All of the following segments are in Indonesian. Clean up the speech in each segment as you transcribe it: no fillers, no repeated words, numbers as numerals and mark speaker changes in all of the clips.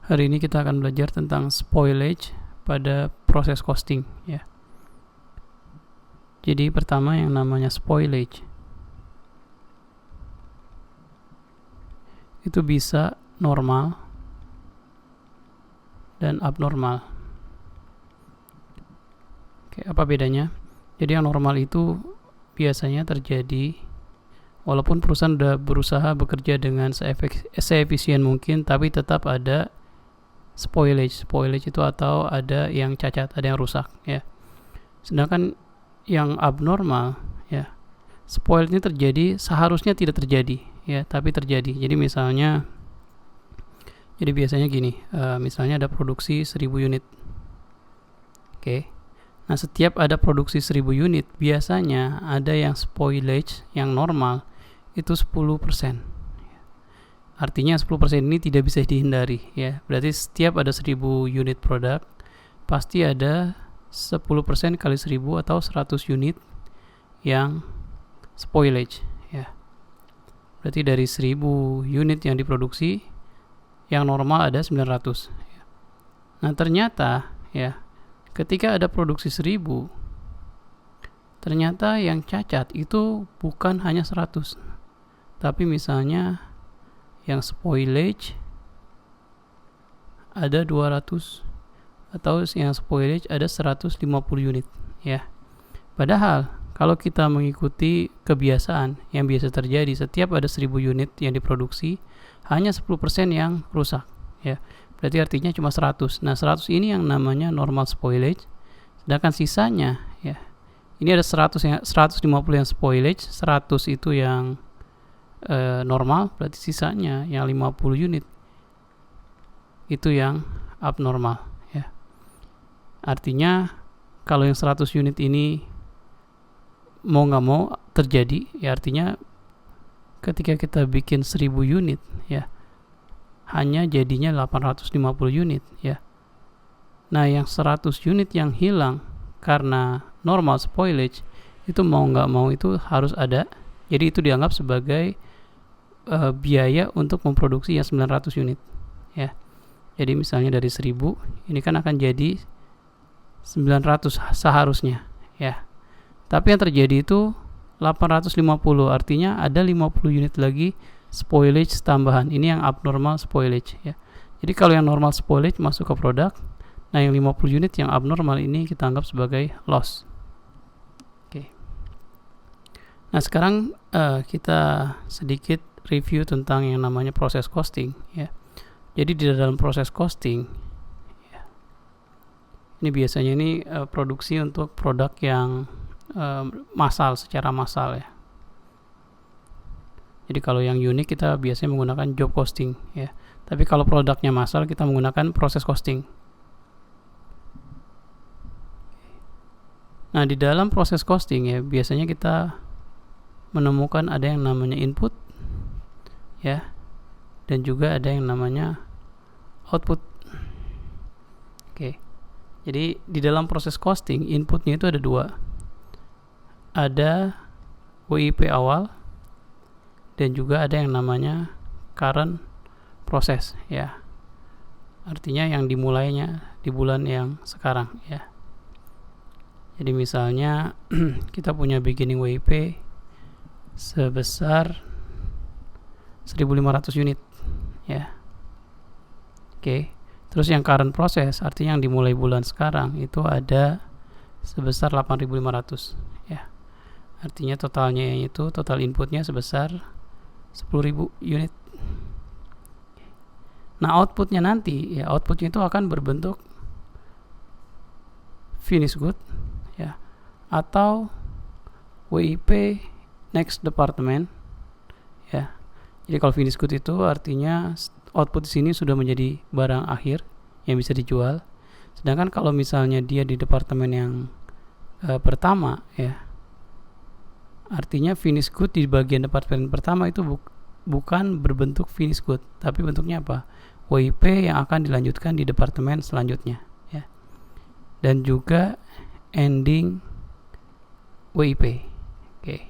Speaker 1: Hari ini kita akan belajar tentang spoilage pada proses costing ya. Jadi pertama yang namanya spoilage itu bisa normal dan abnormal. Oke, apa bedanya? Jadi yang normal itu biasanya terjadi walaupun perusahaan sudah berusaha bekerja dengan seefisien mungkin, tapi tetap ada spoilage itu atau ada yang cacat, ada yang rusak ya. Sedangkan yang abnormal ya, spoil ini terjadi seharusnya tidak terjadi ya, tapi terjadi. Jadi misalnya, jadi biasanya gini, misalnya ada produksi 1000 unit. Oke. Nah, setiap ada produksi 1000 unit, biasanya ada yang spoilage yang normal itu 10%. Artinya 10% ini tidak bisa dihindari ya. Berarti setiap ada 1000 unit produk, pasti ada 10% kali 1000 atau 100 unit yang spoilage ya. Berarti dari 1000 unit yang diproduksi, yang normal ada 900 ya. Nah, ternyata ya, ketika ada produksi 1000, ternyata yang cacat itu bukan hanya 100, tapi misalnya yang spoilage ada 200 atau yang spoilage ada 150 unit ya. Padahal kalau kita mengikuti kebiasaan yang biasa terjadi, setiap ada 1000 unit yang diproduksi, hanya 10% yang rusak ya. Berarti artinya cuma 100. Nah, 100 ini yang namanya normal spoilage. Sedangkan sisanya ya, ini ada 150 yang spoilage, 100 itu yang normal, berarti sisanya yang 50 unit itu yang abnormal ya. Artinya kalau yang 100 unit ini mau nggak mau terjadi ya, artinya ketika kita bikin 1000 unit ya, hanya jadinya 850 unit ya. Nah, yang 100 unit yang hilang karena normal spoilage itu mau nggak mau itu harus ada. Jadi itu dianggap sebagai biaya untuk memproduksi yang 900 unit ya. Jadi misalnya dari 1000 ini kan akan jadi 900 seharusnya ya. Tapi yang terjadi itu 850, artinya ada 50 unit lagi spoilage tambahan. Ini yang abnormal spoilage ya. Jadi kalau yang normal spoilage masuk ke produk, nah yang 50 unit yang abnormal ini kita anggap sebagai loss. Oke. Nah, sekarang kita sedikit review tentang yang namanya proses costing ya. Jadi di dalam proses costing ya, ini biasanya ini produksi untuk produk yang massal, secara massal ya. Jadi kalau yang unik kita biasanya menggunakan job costing ya. Tapi kalau produknya massal kita menggunakan proses costing. Nah, di dalam proses costing ya, biasanya kita menemukan ada yang namanya input ya, dan juga ada yang namanya output. Oke. Jadi di dalam proses costing, inputnya itu ada dua. Ada WIP awal dan juga ada yang namanya current process ya. Artinya yang dimulainya di bulan yang sekarang ya. Jadi misalnya kita punya beginning WIP sebesar 1500 unit ya. Oke. Terus yang current process artinya yang dimulai bulan sekarang itu ada sebesar 8500 ya. Artinya totalnya itu total inputnya sebesar 10.000 unit. Nah, outputnya nanti ya, outputnya itu akan berbentuk finished good ya, atau WIP next department ya. Jadi kalau finished good itu artinya output di sini sudah menjadi barang akhir yang bisa dijual. Sedangkan kalau misalnya dia di departemen yang pertama ya, artinya finished good di bagian departemen pertama itu bukan berbentuk finished good, tapi bentuknya apa? WIP yang akan dilanjutkan di departemen selanjutnya ya. Dan juga ending WIP. Oke.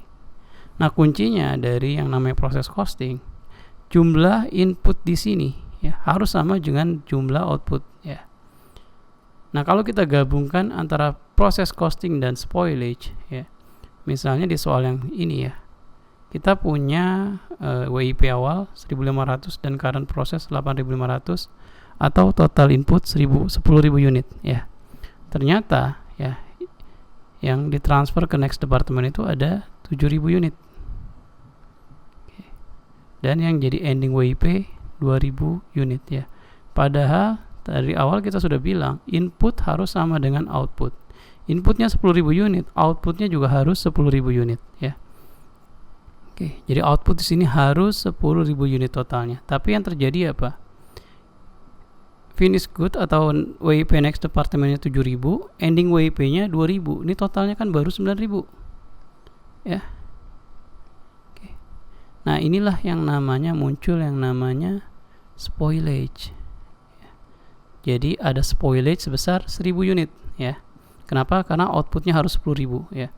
Speaker 1: Nah, kuncinya dari yang namanya proses costing, jumlah input di sini ya harus sama dengan jumlah output ya. Nah, kalau kita gabungkan antara proses costing dan spoilage ya. Misalnya di soal yang ini ya. Kita punya WIP awal 1.500 dan current proses 8.500 atau total input 10.000 unit ya. Ternyata ya yang ditransfer ke next department itu ada 7.000 unit. Dan yang jadi ending WIP 2.000 unit ya. Padahal dari awal kita sudah bilang input harus sama dengan output. Inputnya 10.000 unit, outputnya juga harus 10.000 unit ya. Oke, jadi output di sini harus 10.000 unit totalnya. Tapi yang terjadi apa? Finished good atau WIP next departmentnya 7.000, ending WIP-nya 2.000. Ini totalnya kan baru 9.000 ya. Nah, inilah yang namanya muncul yang namanya spoilage. Jadi ada spoilage sebesar 1.000 unit ya. Kenapa? Karena outputnya harus 10.000 ya.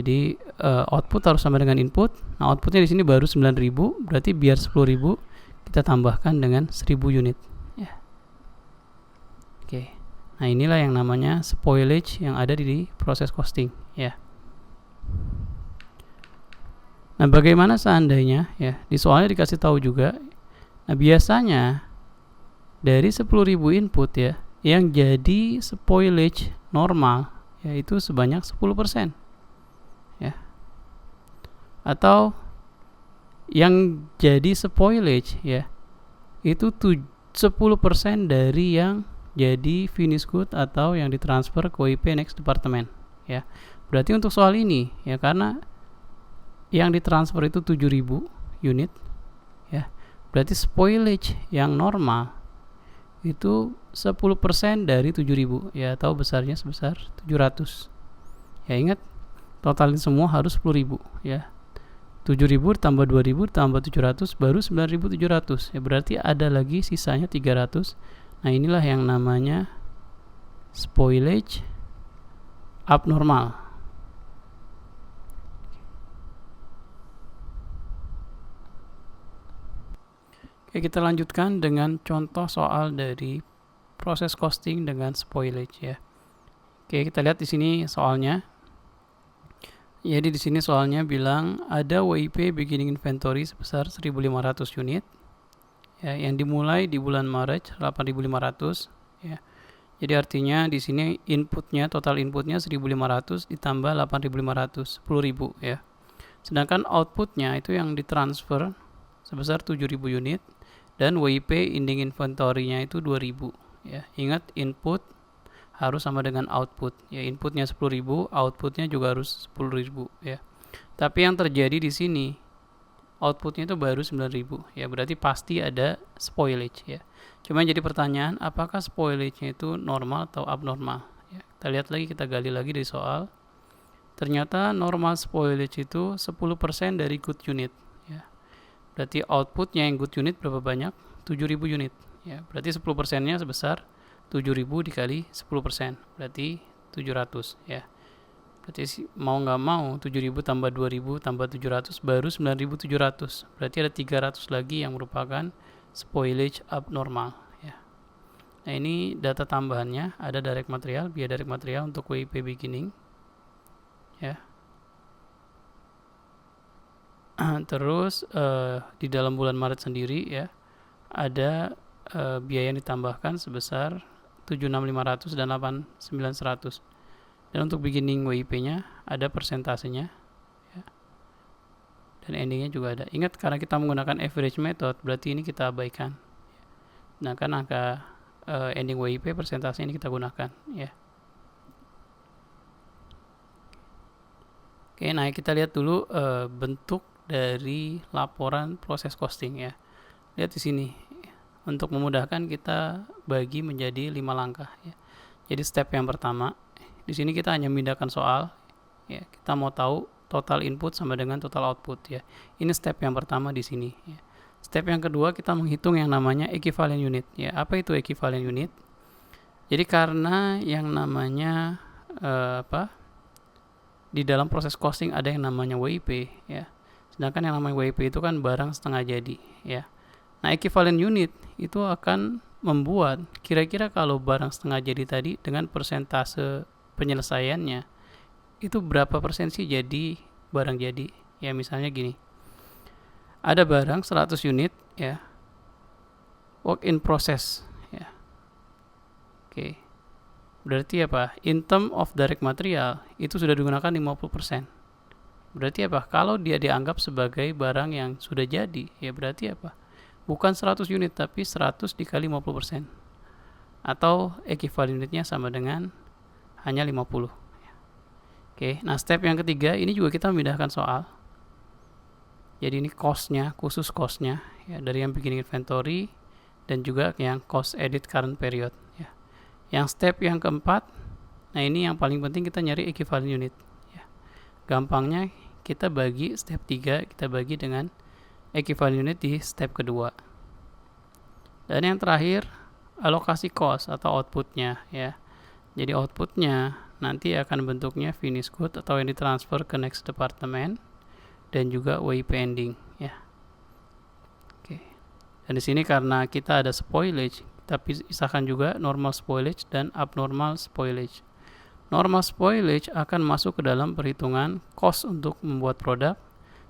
Speaker 1: Jadi output harus sama dengan input. Nah, outputnya di sini baru 9.000, berarti biar 10.000 kita tambahkan dengan 1.000 unit ya. Oke. Nah, inilah yang namanya spoilage yang ada di proses costing ya. Nah, bagaimana seandainya ya, di soalnya dikasih tahu juga. Nah, biasanya dari 10.000 input ya, yang jadi spoilage normal yaitu sebanyak 10% ya. Atau yang jadi spoilage ya, itu 10% dari yang jadi finished good atau yang ditransfer ke WIP next department ya. Berarti untuk soal ini ya, karena yang ditransfer itu 7.000 unit ya, berarti spoilage yang normal itu 10% dari 7.000 ya, atau besarnya sebesar 700 ya. Ingat, totalin semua harus 10.000 ya. 7.000 tambah 2.000 tambah 700 baru 9.700 ya, berarti ada lagi sisanya 300. Nah, inilah yang namanya spoilage abnormal. Oke, kita lanjutkan dengan contoh soal dari proses costing dengan spoilage ya. Oke, kita lihat di sini soalnya. Jadi di sini soalnya bilang ada WIP beginning inventory sebesar 1.500 unit ya, yang dimulai di bulan Maret 8.500 ya. Jadi artinya di sini inputnya, total inputnya 1.500 ditambah 8.500, 10.000 ya. Sedangkan outputnya itu yang ditransfer sebesar 7.000 unit dan WIP ending inventory-nya itu 2.000 ya. Ingat, input harus sama dengan output ya. Inputnya 10.000, outputnya juga harus 10.000 ya. Tapi yang terjadi di sini outputnya itu baru 9.000 ya, berarti pasti ada spoilage ya. Cuma jadi pertanyaan, apakah spoilage-nya itu normal atau abnormal ya. Kita lihat lagi, kita gali lagi dari soal. Ternyata normal spoilage itu 10% dari good unit ya. Berarti outputnya yang good unit berapa banyak? 7.000 unit ya. Berarti 10%-nya sebesar 7.000 dikali 10%, berarti 700 ya. Berarti mau nggak mau 7.000 tambah 2.000 tambah 700 baru 9.700. Berarti ada 300 lagi yang merupakan spoilage abnormal ya. Nah, ini data tambahannya, ada direct material, biaya direct material untuk WIP beginning ya. Terus di dalam bulan Maret sendiri ya, ada biaya yang ditambahkan sebesar 76.500 dan 89.100. Dan untuk beginning WIP-nya ada persentasenya ya. Dan endingnya juga ada. Ingat, karena kita menggunakan average method, berarti ini kita abaikan. Nah, kan angka ending WIP persentasenya ini kita gunakan ya. Oke, nah kita lihat dulu bentuk dari laporan proses costing ya. Lihat di sini. Untuk memudahkan kita bagi menjadi 5 langkah ya. Jadi step yang pertama, di sini kita hanya memindahkan soal ya. Kita mau tahu total input sama dengan total output ya. Ini step yang pertama di sini ya. Step yang kedua, kita menghitung yang namanya equivalent unit ya. Apa itu equivalent unit? Jadi karena yang namanya di dalam proses costing ada yang namanya WIP ya. Sedangkan yang namanya WIP itu kan barang setengah jadi ya. Nah, equivalent unit itu akan membuat kira-kira kalau barang setengah jadi tadi dengan persentase penyelesaiannya itu berapa persen sih jadi barang jadi. Ya misalnya gini, ada barang 100 unit ya, work in process ya. Oke. Berarti apa? In term of direct material itu sudah digunakan 50%. Berarti apa? Kalau dia dianggap sebagai barang yang sudah jadi, ya berarti apa? Bukan 100 unit tapi 100 dikali 50%. Atau equivalent unitnya sama dengan hanya 50. Oke, nah step yang ketiga ini juga kita memindahkan soal. Jadi ini cost-nya, khusus cost-nya ya, dari yang beginning inventory dan juga yang cost edit current period ya. Yang step yang keempat, nah ini yang paling penting, kita nyari equivalent unit ya. Gampangnya kita bagi step 3, kita bagi dengan equivalent unit di step kedua. Dan yang terakhir, alokasi cost atau outputnya ya. Jadi outputnya nanti akan bentuknya finished good atau yang ditransfer ke next department dan juga WIP ending ya. Oke. Dan di sini karena kita ada spoilage, kita pisahkan juga normal spoilage dan abnormal spoilage. Normal spoilage akan masuk ke dalam perhitungan cost untuk membuat produk,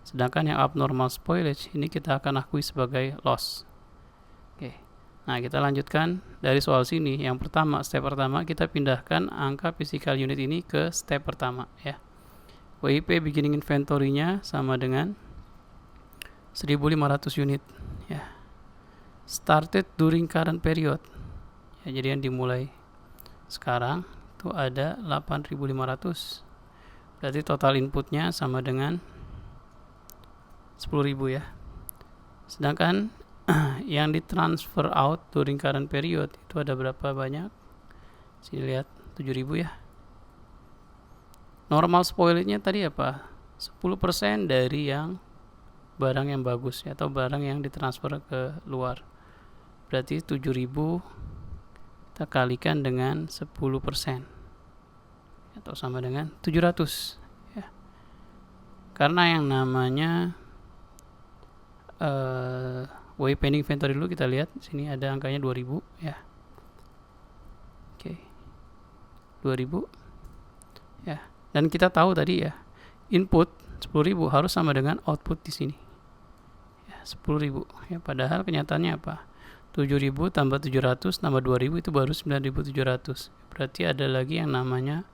Speaker 1: sedangkan yang abnormal spoilage ini kita akan akui sebagai loss. Oke. Nah, kita lanjutkan dari soal sini. Yang pertama, step pertama kita pindahkan angka physical unit ini ke step pertama ya. WIP beginning inventory-nya sama dengan 1500 unit ya. Started during current period ya, jadi yang dimulai sekarang itu ada 8500. Berarti total inputnya sama dengan 10.000 ya. Sedangkan yang ditransfer out during current period itu ada berapa banyak? Sini lihat 7.000 ya. Normal spoilage-nya tadi apa? 10% dari yang barang yang bagus ya, atau barang yang ditransfer ke luar. Berarti 7.000 kita kalikan dengan 10% atau sama dengan 700 ya. Karena yang namanya WIP pending inventory dulu kita lihat, sini ada angkanya 2000 ya. Oke. 2000 ya. Dan kita tahu tadi ya, input 10.000 harus sama dengan output di sini. Ya, 10.000 ya, padahal kenyataannya apa? 7.000 tambah 700 tambah 2.000 itu baru 9.700. Berarti ada lagi yang namanya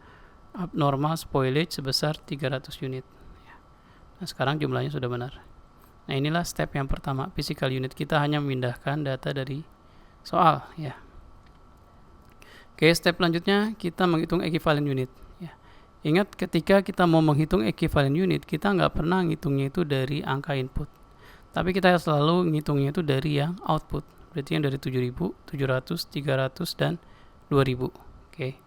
Speaker 1: abnormal spoilage sebesar 300 unit ya. Nah, sekarang jumlahnya sudah benar. Nah, inilah step yang pertama, physical unit. Kita hanya memindahkan data dari soal ya. Oke, step selanjutnya kita menghitung equivalent unit ya. Ingat, ketika kita mau menghitung equivalent unit, kita nggak pernah ngitungnya itu dari angka input, tapi kita selalu ngitungnya itu dari yang output. Berarti yang dari 7.000, 700, 300 dan 2.000. Oke.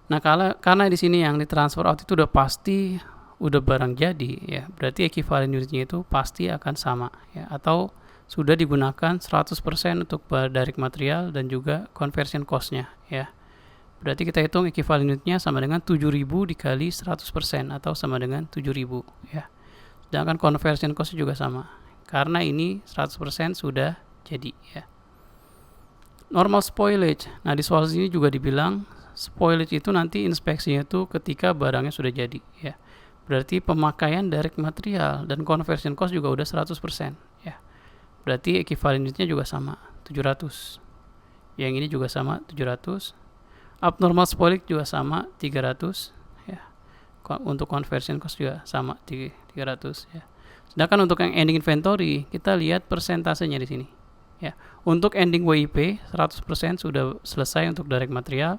Speaker 1: Nah, karena di sini yang ditransfer out itu udah pasti udah barang jadi ya, berarti equivalent unitnya itu pasti akan sama ya, atau sudah digunakan 100% untuk direct material dan juga conversion cost-nya ya. Berarti kita hitung equivalent unitnya sama dengan 7.000 dikali 100% atau sama dengan 7.000 ya. Sedangkan conversion cost juga sama, karena ini 100% sudah jadi ya. Normal spoilage. Nah, di soal sini juga dibilang spoilage itu nanti inspeksinya itu ketika barangnya sudah jadi ya. Berarti pemakaian direct material dan conversion cost juga udah 100% ya. Berarti equivalent unitnya juga sama, 700. Yang ini juga sama, 700. Abnormal spoilage juga sama, 300 ya. Untuk conversion cost juga sama, 300 ya. Sedangkan untuk yang ending inventory, kita lihat persentasenya di sini ya. Untuk ending WIP 100% sudah selesai untuk direct material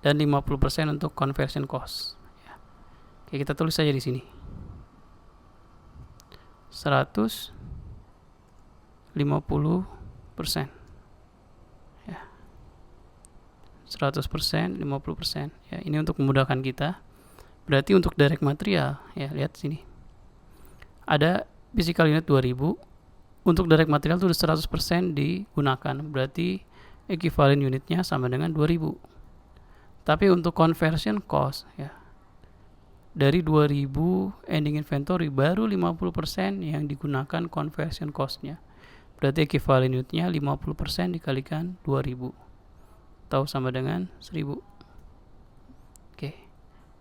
Speaker 1: dan 50% untuk conversion cost. Oke, kita tulis saja di sini 150% ya. 100%, 50% ya. Ini untuk memudahkan kita. Berarti untuk direct material ya, lihat sini ada physical unit 2000. Untuk direct material itu 100% digunakan, berarti equivalent unitnya sama dengan 2000. Tapi untuk conversion cost ya, dari 2000 ending inventory baru 50% yang digunakan conversion cost-nya. Berarti ekivalen unitnya 50% dikalikan 2000 atau sama dengan 1000. Oke.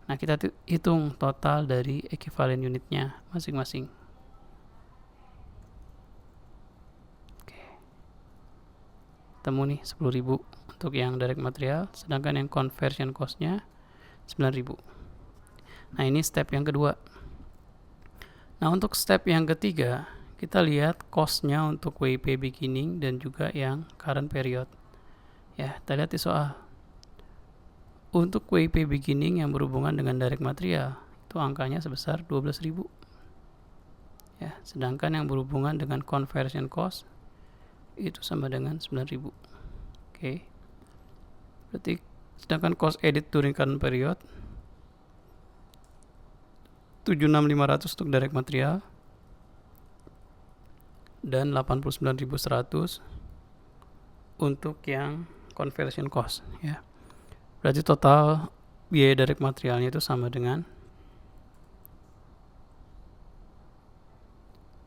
Speaker 1: Nah, kita hitung total dari ekivalen unitnya masing-masing. Oke. Temu nih 10.000 untuk yang direct material, sedangkan yang conversion cost-nya 9.000. Nah, ini step yang kedua. Nah, untuk step yang ketiga, kita lihat cost-nya untuk WIP beginning dan juga yang current period. Ya, kita lihat di soal. Untuk WIP beginning yang berhubungan dengan direct material, itu angkanya sebesar 12.000. Ya, sedangkan yang berhubungan dengan conversion cost itu sama dengan 9.000. Oke. Berarti sedangkan cost edit during current period 76.500 untuk direct material dan 89.100 untuk yang conversion cost, ya. Berarti total biaya direct materialnya itu sama dengan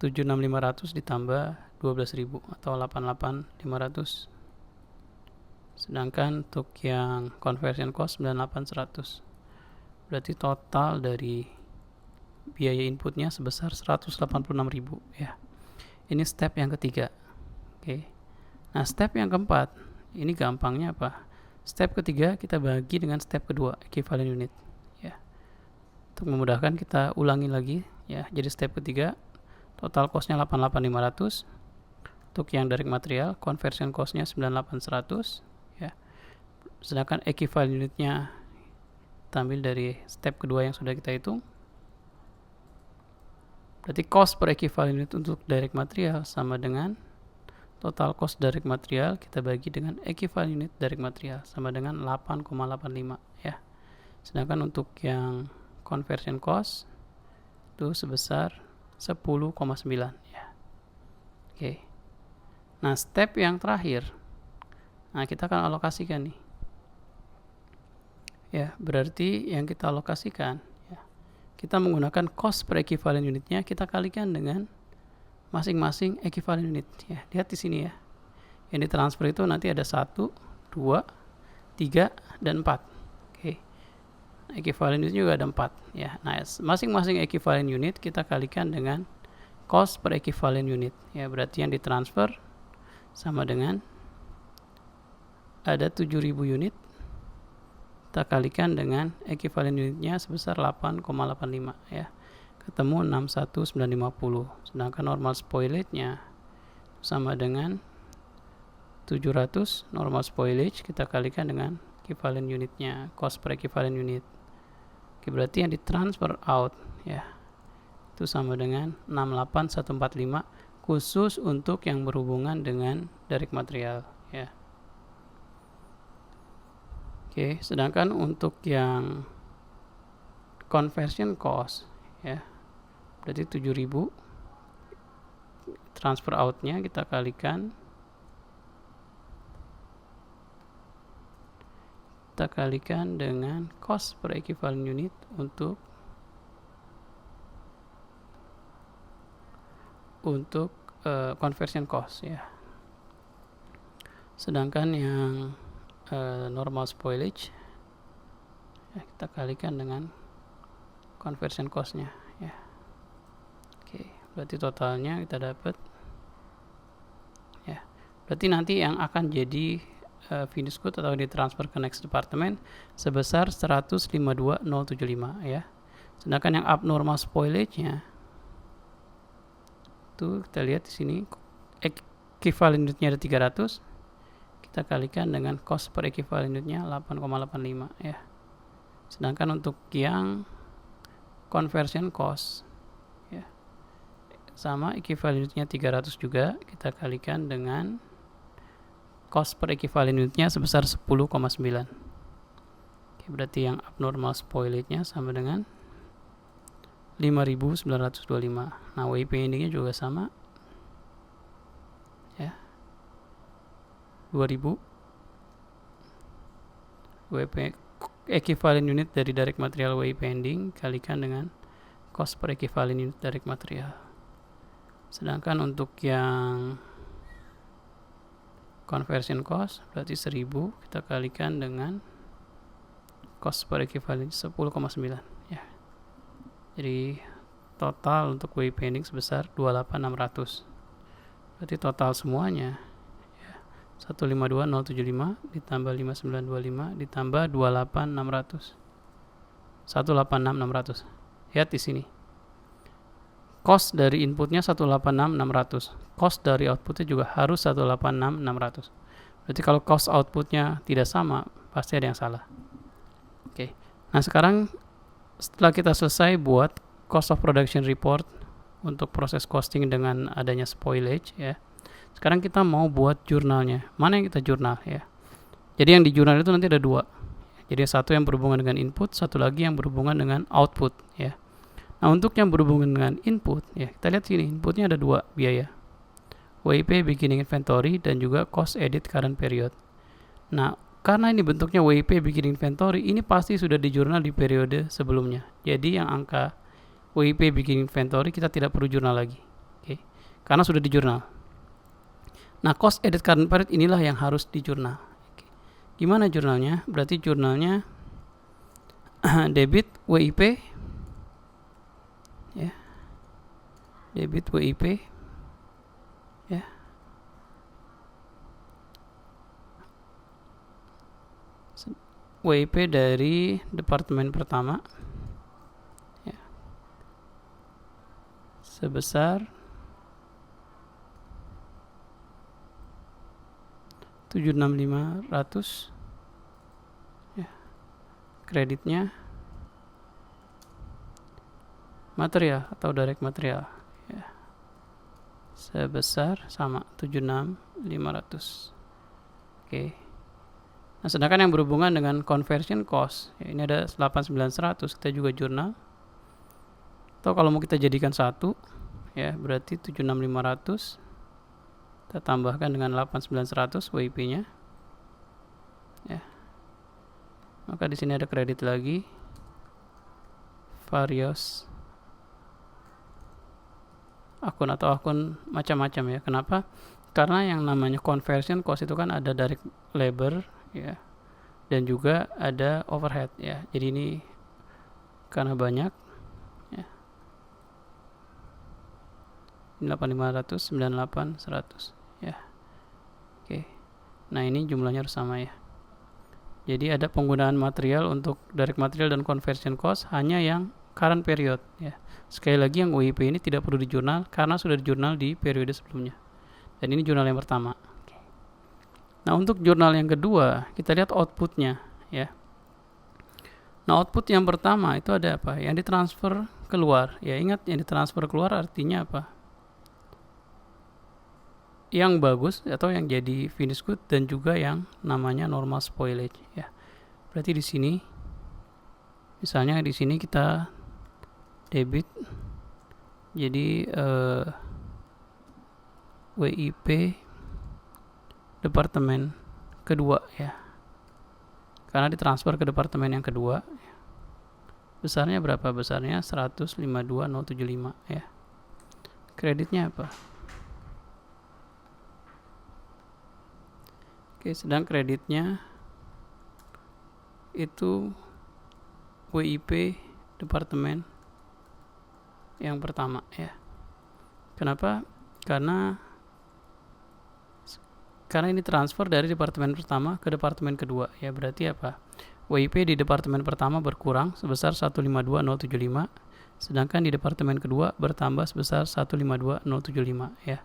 Speaker 1: 76.500 ditambah 12.000 atau 88.500. Sedangkan untuk yang conversion cost 98.100. Berarti total dari biaya inputnya sebesar 186.000, ya. Ini step yang ketiga. Oke. Nah, step yang keempat, ini gampangnya apa? Step ketiga kita bagi dengan step kedua, equivalent unit, ya. Untuk memudahkan kita ulangi lagi, ya. Jadi step ketiga total cost-nya 88.500 untuk yang direct material, conversion cost-nya 98.100, ya. Sedangkan equivalent unitnya kita ambil dari step kedua yang sudah kita hitung. Berarti cost per equivalent unit untuk direct material sama dengan total cost direct material kita bagi dengan equivalent unit direct material sama dengan 8,85, ya. Sedangkan untuk yang conversion cost itu sebesar 10,9, ya. Oke. Nah, step yang terakhir, nah kita akan alokasikan nih, ya. Berarti yang kita alokasikan, kita menggunakan cost per equivalent unitnya kita kalikan dengan masing-masing equivalent unit, ya. Lihat di sini, ya. Yang ditransfer itu nanti ada 1, 2, 3, dan 4. Oke. Equivalent unit juga ada 4, ya. Nah, masing-masing equivalent unit kita kalikan dengan cost per equivalent unit, ya. Berarti yang ditransfer sama dengan ada 7.000 unit, kita kalikan dengan equivalent unitnya sebesar 8,85, ya. Ketemu 61.950. Sedangkan normal spoilage-nya sama dengan 700. Normal spoilage kita kalikan dengan equivalent unitnya, cost per equivalent unit. Oke, berarti yang ditransfer out, ya, itu sama dengan 68.145 khusus untuk yang berhubungan dengan direct material, ya. Oke, sedangkan untuk yang conversion cost, ya, berarti 7.000 transfer out-nya kita kalikan dengan cost per equivalent unit untuk conversion cost, ya. Sedangkan yang normal spoilage, ya, kita kalikan dengan conversion cost-nya, ya. Oke, berarti totalnya kita dapat, ya. Berarti nanti yang akan jadi finish good atau ditransfer ke next department sebesar 152.075, ya. Sedangkan yang abnormal spoilage-nya itu kita lihat di sini equivalent unitnya ada 300, kita kalikan dengan cost per equivalent unitnya 8,85, ya. Sedangkan untuk yang conversion cost, ya, sama equivalent unitnya 300 juga, kita kalikan dengan cost per equivalent unitnya sebesar 10,9. Oke, berarti yang abnormal spoilage-nya sama dengan 5.925. Nah, WIP ending-nya juga sama, ya, 2.000. WIP equivalent unit dari direct material WIP ending kalikan dengan cost per equivalent unit direct material. Sedangkan untuk yang conversion cost berarti 1000 kita kalikan dengan cost per equivalent 10,9 ya. Jadi total untuk WIP pending sebesar 28600. Berarti total semuanya ya, 152075 ditambah 5925 ditambah 28600. 186.600. Lihat di sini. Cost dari inputnya 186.600. Cost dari outputnya juga harus 186.600. Berarti kalau cost outputnya tidak sama, pasti ada yang salah. Oke. Nah, sekarang setelah kita selesai buat cost of production report untuk proses costing dengan adanya spoilage ya. Sekarang kita mau buat jurnalnya. Mana yang kita jurnal ya? Jadi yang di jurnal itu nanti ada dua. Jadi satu yang berhubungan dengan input, satu lagi yang berhubungan dengan output ya. Nah, untuk yang berhubungan dengan input ya, kita lihat sini inputnya ada dua biaya. WIP beginning inventory dan juga cost edit current period. Nah, karena ini bentuknya WIP beginning inventory, ini pasti sudah di jurnal di periode sebelumnya. Jadi yang angka WIP beginning inventory kita tidak perlu jurnal lagi. Oke. Karena sudah di jurnal. Nah, cost edit current period inilah yang harus di jurnal. Gimana jurnalnya? Berarti jurnalnya debit WIP ya. Debit WIP ya. WIP dari departemen pertama ya. Sebesar 76.500 ya. Kreditnya material atau direct material ya. Sebesar sama 76.500. Oke. Nah, sedangkan yang berhubungan dengan conversion cost ya, ini ada 89.100, kita juga jurnal. Atau kalau mau kita jadikan satu ya, berarti 76.500 kita tambahkan dengan 89.100 WIP-nya ya. Maka di sini ada kredit lagi various akun atau akun macam-macam ya. Kenapa? Karena yang namanya conversion cost itu kan ada direct labor ya, dan juga ada overhead ya. Jadi ini karena banyak ya. 8500, 98, 100 ya. Oke. Nah, ini jumlahnya harus sama ya. Jadi ada penggunaan material untuk direct material dan conversion cost hanya yang current period ya. Sekali lagi yang WIP ini tidak perlu dijurnal karena sudah dijurnal di periode sebelumnya. Dan ini jurnal yang pertama. Nah, untuk jurnal yang kedua, kita lihat outputnya ya. Nah, output yang pertama itu ada apa? Yang ditransfer keluar. Ya, ingat yang ditransfer keluar artinya apa? Yang bagus atau yang jadi finish good dan juga yang namanya normal spoilage ya. Berarti di sini misalnya di sini kita debit jadi WIP departemen kedua ya. Karena ditransfer ke departemen yang kedua. Besarnya berapa? Besarnya 152.075 ya. Kreditnya apa? Oke, sedang kreditnya itu WIP departemen yang pertama ya. Kenapa? Karena ini transfer dari departemen pertama ke departemen kedua ya. Berarti apa? WIP di departemen pertama berkurang sebesar 152.075, sedangkan di departemen kedua bertambah sebesar 152.075 ya.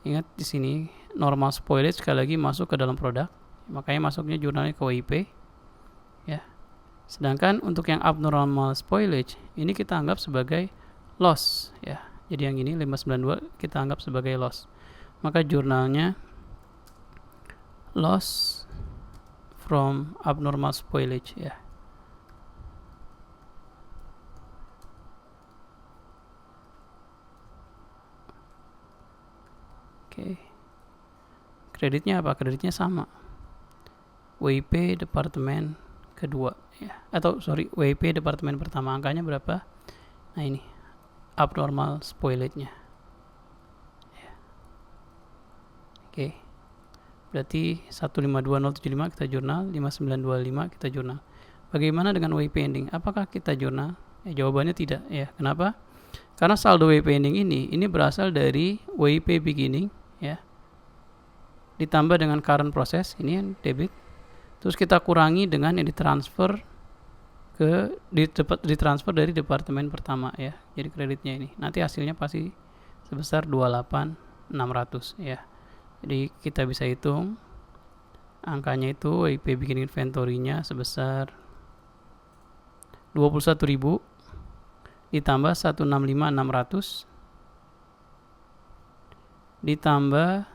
Speaker 1: Ingat di sini normal spoilage sekali lagi masuk ke dalam produk, makanya masuknya jurnalnya ke WIP ya. Sedangkan untuk yang abnormal spoilage ini kita anggap sebagai loss ya. Jadi yang ini 592 kita anggap sebagai loss. Maka jurnalnya loss from abnormal spoilage ya. Oke. Kreditnya apa? Kreditnya sama. WIP departemen kedua ya. Atau WIP departemen pertama, angkanya berapa? Nah, ini abnormal spoilage-nya. Ya. Oke. Berarti 152075 kita jurnal, 5925 kita jurnal. Bagaimana dengan WIP ending? Apakah kita jurnal? Jawabannya tidak ya. Kenapa? Karena saldo WIP ending ini berasal dari WIP beginning ya, ditambah dengan current process, ini yang debit, terus kita kurangi dengan yang ditransfer ditransfer dari departemen pertama ya. Jadi kreditnya ini nanti hasilnya pasti sebesar 28.600 ya. Jadi kita bisa hitung angkanya itu WIP beginning inventory-nya sebesar 21.000 ditambah 165.600 ditambah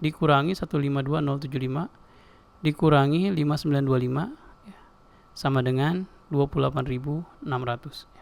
Speaker 1: dikurangi 152.075 dikurangi 5925 sama dengan 28.600